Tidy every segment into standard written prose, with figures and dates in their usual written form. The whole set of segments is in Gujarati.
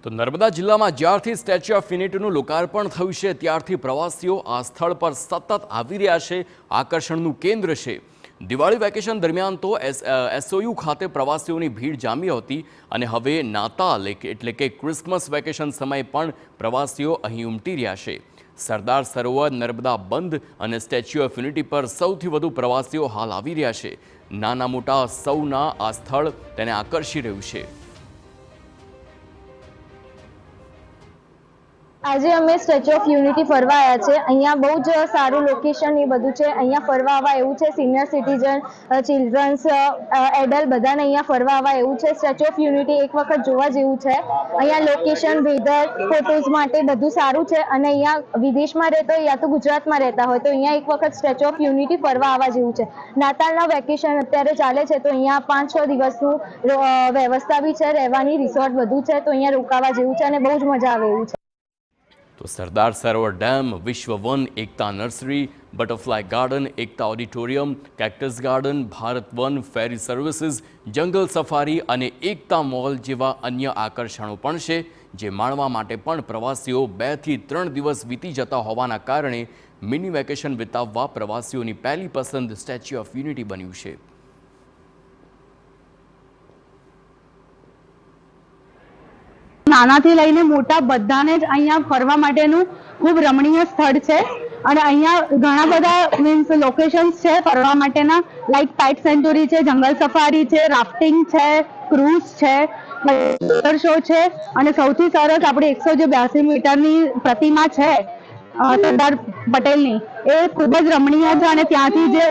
તો નર્મદા જિલ્લામાં જ્યારથી સ્ટેચ્યુ ઓફ યુનિટીનું લોકાર્પણ થયું છે ત્યારથી પ્રવાસીઓ આ સ્થળ પર સતત આવી રહ્યા છે, આકર્ષણનું કેન્દ્ર છે। દિવાળી વેકેશન દરમિયાન તો એસઓયુ ખાતે પ્રવાસીઓની ભીડ જામી હતી અને હવે નાતાલ એટલે કે ક્રિસમસ વેકેશન સમયે પણ પ્રવાસીઓ અહીં ઉમટી રહ્યા છે। સરદાર સરોવર, નર્મદા બંધ અને સ્ટેચ્યુ ઓફ યુનિટી પર સૌથી વધુ પ્રવાસીઓ હાલ આવી રહ્યા છે। નાના મોટા સૌના આ સ્થળ તેને આકર્ષી રહ્યું છે। આજે અમે સ્ટેચ્યુ ઓફ યુનિટી ફરવા આવ્યા છે। અહીંયા બહુ જ સારું લોકેશન એ બધું છે। અહીંયા ફરવા આવવા એવું છે, સિનિયર સિટીઝન, ચિલ્ડ્રન્સ, એડલ્ટ બધાને અહીંયા ફરવા આવવા એવું છે। સ્ટેચ્યુ ઓફ યુનિટી એક વખત જોવા જેવું છે। અહીંયા લોકેશન, વેધર, ફોટોઝ માટે બધું સારું છે અને અહીંયા વિદેશમાં રહેતો હોય યા તો ગુજરાતમાં રહેતા હોય તો અહીંયા એક વખત સ્ટેચ્યુ ઓફ યુનિટી ફરવા આવવા જેવું છે। નાતાલના વેકેશન અત્યારે ચાલે છે તો અહીંયા 5-6 દિવસનું વ્યવસ્થા બી છે, રહેવાની રિસોર્ટ બધું છે તો અહીંયા રોકાવા જેવું છે અને બહુ જ મજા આવે એવું છે। તો Sardar Sarovar dam, Vishwa Van, Ekta nursery, butterfly garden, Ekta auditorium, cactus garden, Bharat Van, ferry services, jungle safari અને એકતા મોલ જેવા અન્ય આકર્ષણો પણ છે, જે માણવા માટે પણ પ્રવાસીઓ 2 થી 3 દિવસ વીતી જતા હોવાના કારણે મિની વેકેશન વિતાવવા પ્રવાસીઓની પહેલી પસંદ સ્ટેચ્યુ ઓફ યુનિટી બન્યું છે। નાનાથી લઈને મોટા બધાને જ અહીંયા ફરવા માટેનું ખૂબ રમણીય સ્થળ છે અને અહીંયા ઘણા બધા મીન્સ લોકેશન્સ છે ફરવા માટેના, લાઈક પેટ સેન્ચુરી છે, જંગલ સફારી છે, રાફ્ટિંગ છે, ક્રૂઝ છે, મોટર શો છે અને સૌથી સરસ આપણી 182 મીટરની પ્રતિમા છે સરદાર પટેલની, એ ખૂબ જ રમણીય છે અને ત્યાંથી જે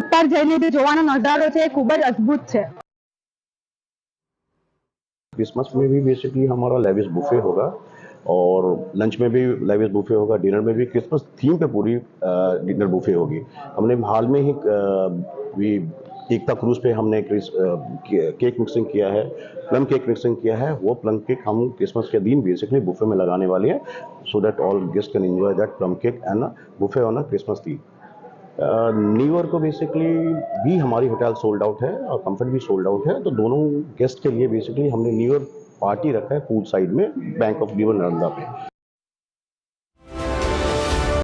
ઉત્તર જઈને જે જોવાનો નજારો છે એ ખૂબ જ અદ્ભુત છે। क्रिसमस में भी बेसिकली हमारा लेविश बुफे होगा और लंच में भी लेविश बुफे होगा, डिनर में भी क्रिसमस थीम पे पूरी डिनर बुफे होगी। हमने हाल में ही भी एकता क्रूज पे हमने केक मिक्सिंग किया है, प्लम केक मिक्सिंग किया है। वो प्लम केक हम क्रिसमस के दिन बेसिकली बुफे में लगाने वाले हैं so that all guest can enjoy that plum cake and buffet on a Christmas theme. New year को बेसिकली भी हमारी होटल सोल्ड आउट है और कंफर्ट भी सोल्ड आउट है, तो दोनों गेस्ट के लिए बेसिकली हमने न्यू ईयर पार्टी रखा है पूल साइड में बैंक ऑफ रिवर नर्मदा पे।